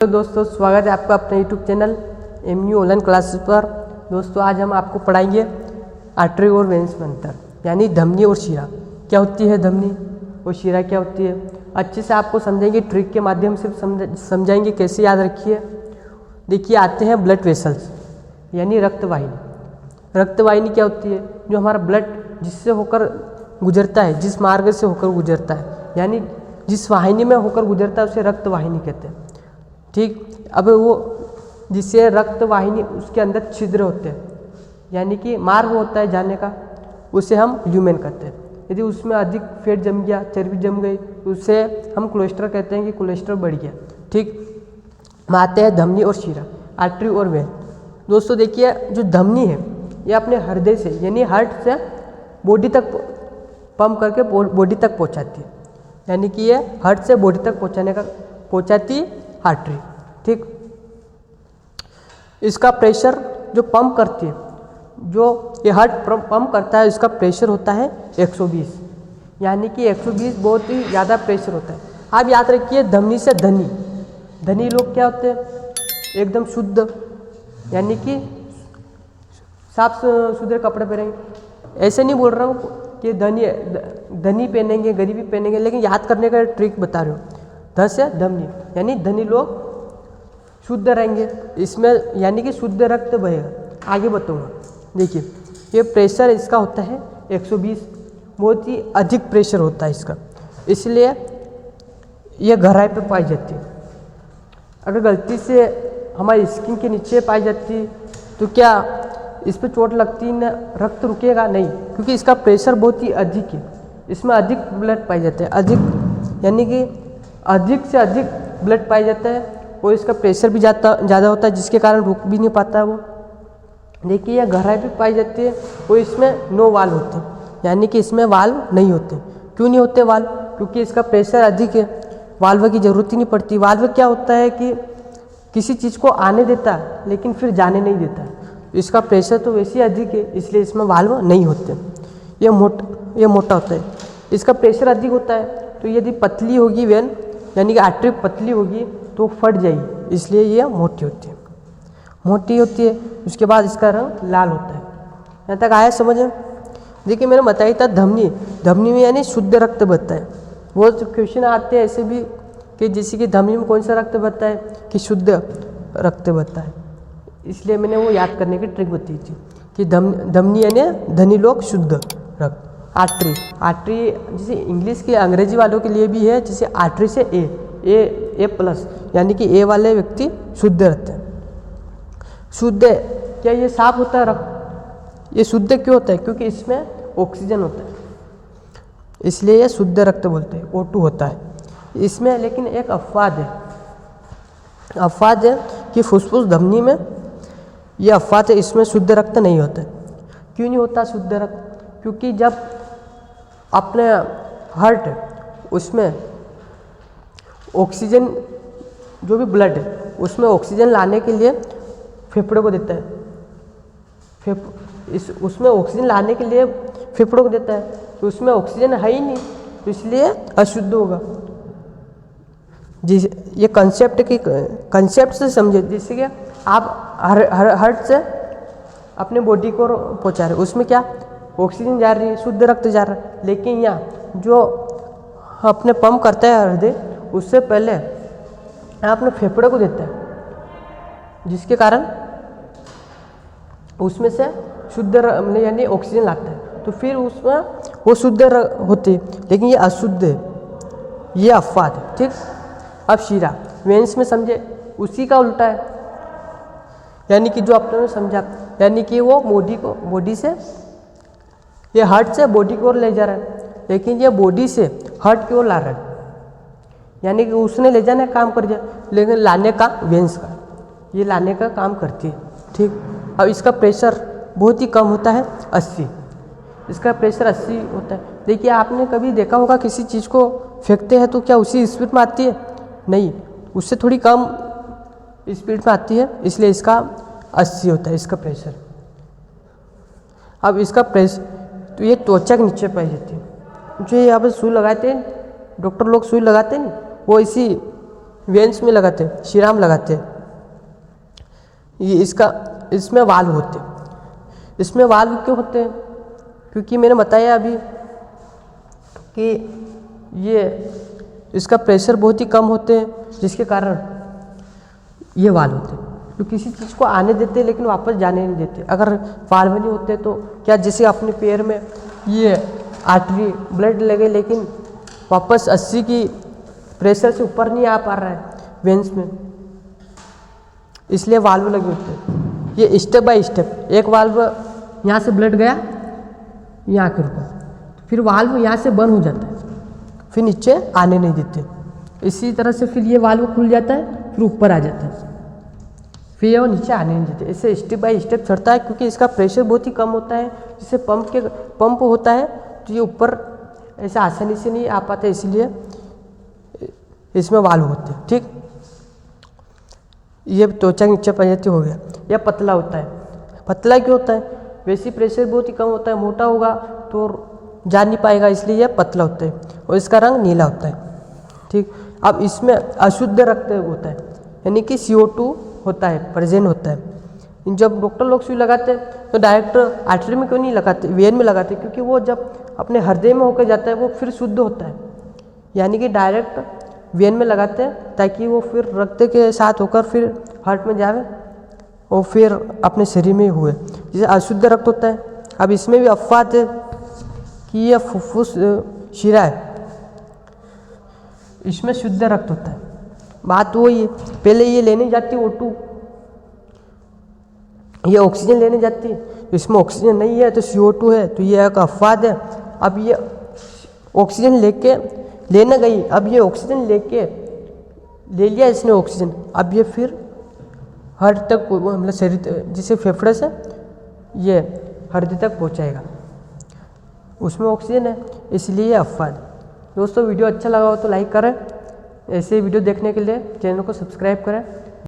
तो दोस्तों स्वागत है आपका अपने YouTube channel MU online classes पर। दोस्तों आज हम आपको पढ़ाएंगे आर्टरी और वेन्स में अंतर, यानी धमनी और शिरा। क्या होती है धमनी और शिरा क्या होती है, अच्छे से आपको समझेंगे, ट्रिक के माध्यम से समझाएंगे, कैसे याद रखिए। देखिए आते हैं ब्लड वेसल्स यानी रक्तवाहिनी। रक्तवाहिनी क्या होती है, जो हमारा ब्लड जिससे होकर गुजरता है, जिस मार्ग से होकर गुजरता है, यानी जिस वाहिनी में होकर गुजरता है उसे रक्तवाहिनी कहते हैं। ठीक, अब वो जिससे रक्तवाहिनी उसके अंदर छिद्र होते हैं, यानी कि मार्ग होता है जाने का, उसे हम ल्यूमेन कहते हैं। यदि उसमें अधिक फैट जम गया, चर्बी जम गई, तो उसे हम कोलेस्ट्रॉल कहते हैं कि कोलेस्ट्रॉल बढ़ गया। ठीक, आते हैं धमनी और शिरा, आर्टरी और वेन। दोस्तों देखिए जो धमनी है ये अपने हृदय से यानी हार्ट से बॉडी तक पंप करके बॉडी तक पहुंचाती है, यानी कि ये हार्ट से बॉडी तक पहुंचाती आर्टरी। ठीक, इसका प्रेशर जो पंप करती है, जो ये हार्ट पंप करता है, इसका प्रेशर होता है 120, यानी कि 120 बहुत ही ज़्यादा प्रेशर होता है। आप याद रखिए धमनी से धनी, धनी लोग क्या होते हैं, एकदम शुद्ध, यानी कि साफ सुथरे कपड़े पहनेंगे। ऐसे नहीं बोल रहा हूँ कि धनी पहनेंगे, गरीबी पहनेंगे, लेकिन याद करने का ट्रिक बता रहे हो। ध से धमनी यानी धनी लोग शुद्ध रहेंगे, इसमें यानी कि शुद्ध रक्त बहेगा। आगे बताऊँगा। देखिए ये प्रेशर इसका होता है 120, बहुत ही अधिक प्रेशर होता है इसका, इसलिए ये गहराई पे पाई जाती है। अगर गलती से हमारी स्किन के नीचे पाई जाती तो क्या इस पर चोट लगती न, रक्त रुकेगा नहीं, क्योंकि इसका प्रेशर बहुत ही अधिक है, इसमें अधिक ब्लड पाई जाता है, अधिक यानी कि अधिक से अधिक ब्लड पाई जाता है, और इसका प्रेशर भी ज़्यादा होता है, जिसके कारण रुक भी नहीं पाता वो। देखिए यह गहराई भी पाई जाती है, और इसमें नो वाल्व होते हैं, यानी कि इसमें वाल्व नहीं होते। क्यों नहीं होते वाल्व, क्योंकि इसका प्रेशर अधिक है, वाल्व की ज़रूरत ही नहीं पड़ती। वाल्व क्या होता है कि किसी चीज़ को आने देता है लेकिन फिर जाने नहीं देता, इसका प्रेशर तो वैसे ही अधिक है, इसलिए इसमें वाल्व नहीं होते। ये मोटा होता है, इसका प्रेशर अधिक होता है, तो यदि पतली होगी वेन यानी कि आर्टरी पतली होगी तो फट जाएगी, इसलिए ये मोटी होती है। उसके बाद इसका रंग लाल होता है। यहाँ तक आया समझ में? देखिए मैंने बताया था धमनी में यानी शुद्ध रक्त बहता है। वो क्वेश्चन आते हैं ऐसे भी कि जैसे कि धमनी में कौन सा रक्त बहता है, कि शुद्ध रक्त बहता है, इसलिए मैंने वो याद करने की ट्रिक बताई थी कि धमनी यानी धनी लोग शुद्ध रक्त। आर्टरी जैसे इंग्लिश के अंग्रेजी वालों के लिए भी है, जैसे आर्टरी से ए प्लस, यानी कि ए वाले व्यक्ति शुद्ध रहते हैं। शुद्ध क्या ये साफ होता है रक्त? ये शुद्ध क्यों होता है? क्योंकि इसमें ऑक्सीजन होता है, इसलिए ये शुद्ध रक्त बोलते हैं, O2 होता है इसमें। लेकिन एक अफवाद है कि फुसफुस धमनी में, ये अफवाद है, इसमें शुद्ध रक्त नहीं होता। क्यों नहीं होता शुद्ध रक्त? क्योंकि जब अपने हार्ट उसमें ऑक्सीजन, जो भी ब्लड है उसमें ऑक्सीजन लाने के लिए फेफड़ों को देता है, उसमें ऑक्सीजन लाने के लिए फेफड़ों को देता है, तो उसमें ऑक्सीजन है ही नहीं, तो इसलिए अशुद्ध होगा। ये कंसेप्ट से समझे, जैसे कि आप हार्ट से अपने बॉडी को पहुंचा रहे, उसमें क्या ऑक्सीजन जा रही है, शुद्ध रक्त जा रहा है, लेकिन यहाँ जो अपने पंप करता है हृदय, उससे पहले अपने फेफड़े को देता है, जिसके कारण उसमें से शुद्ध यानी ऑक्सीजन लाता है, तो फिर उसमें वो शुद्ध होती है, लेकिन ये अशुद्ध है, ये अफवाद है। ठीक, अब शिरा वेन्स में समझे, उसी का उल्टा है, यानी कि जो आपने समझा, यानी कि वो बॉडी से, ये हार्ट से बॉडी की ओर ले जा रहा है, लेकिन ये बॉडी से हार्ट की ओर ला रहा है, यानी कि उसने ले जाने का काम कर दिया, लेकिन लाने का वेन्स का, ये लाने का काम करती है। ठीक, अब इसका प्रेशर बहुत ही कम होता है, 80, इसका प्रेशर 80 होता है। देखिए आपने कभी देखा होगा किसी चीज़ को फेंकते हैं तो क्या उसी स्पीड में आती है? नहीं, उससे थोड़ी कम स्पीड में आती है, इसलिए इसका 80 होता है इसका प्रेशर। अब इसका प्रेशर, तो ये त्वचा के नीचे पाई जाती है, जो यहाँ पर सुई लगाते हैं डॉक्टर लोग, सुई लगाते हैं वो इसी वेन्स में लगाते हैं, शिरा में लगाते हैं। ये इसमें वाल्व होते हैं। इसमें वाल्व क्यों होते हैं? क्योंकि मैंने बताया अभी कि ये इसका प्रेशर बहुत ही कम होते हैं, जिसके कारण ये वाल्व होते हैं जो किसी चीज़ को आने देते हैं लेकिन वापस जाने नहीं देते। अगर वाल्व नहीं होते तो क्या, जैसे अपने पैर में ये आर्टरी ब्लड लगे लेकिन वापस 80 की प्रेशर से ऊपर नहीं आ पा रहा है वेन्स में, इसलिए वाल्व लगे होते हैं। ये स्टेप बाय स्टेप, एक वाल्व यहाँ से ब्लड गया यहाँ के रुका, फिर वाल्व यहाँ से बंद हो जाता है, फिर नीचे आने नहीं देते। इसी तरह से फिर ये वाल्व खुल जाता है, फिर ऊपर आ जाता है, फिर ये नीचे आने नहीं देते। इससे स्टेप बाय स्टेप चढ़ता है, क्योंकि इसका प्रेशर बहुत ही कम होता है। जिससे पंप होता है तो ये ऊपर ऐसे आसानी से नहीं आ पाता, इसलिए इसमें वाल्व होते हैं। ठीक, ये त्वचा के नीचे पंजती हो गया। यह पतला होता है। पतला क्यों होता है? वैसे प्रेशर बहुत ही कम होता है, मोटा होगा तो जा नहीं पाएगा, इसलिए यह पतला होता है और इसका रंग नीला होता है। ठीक, अब इसमें अशुद्ध रक्त होता है, यानी कि CO2 होता है, प्रेजेंट होता है। जब डॉक्टर लोग सुई लगाते हैं तो डायरेक्ट आर्टरी में क्यों नहीं लगाते, वेन में लगाते, क्योंकि वो जब अपने हृदय में होकर जाता है वो फिर शुद्ध होता है, यानी कि डायरेक्ट वेन में लगाते हैं ताकि वो फिर रक्त के साथ होकर फिर हार्ट में जावे और फिर अपने शरीर में हुए। जैसे अशुद्ध रक्त होता है। अब इसमें भी अफवाह है कि यह फुफ्फुस शिरा है, इसमें शुद्ध रक्त होता है। बात वही है, पहले ये लेने जाती है O2, ये ऑक्सीजन लेने जाती है, इसमें ऑक्सीजन नहीं है तो CO2 है, तो ये एक अफवाह है। अब ये ऑक्सीजन लेने गई, अब ये ऑक्सीजन ले लिया इसने ऑक्सीजन, अब ये फिर हार्ट तक मतलब शरीर जिसे फेफड़े से ये हृदय तक पहुंचाएगा, उसमें ऑक्सीजन है, इसलिए ये अफवाह है। दोस्तों वीडियो अच्छा लगा हो तो लाइक करें, ऐसे वीडियो देखने के लिए चैनल को सब्सक्राइब करें।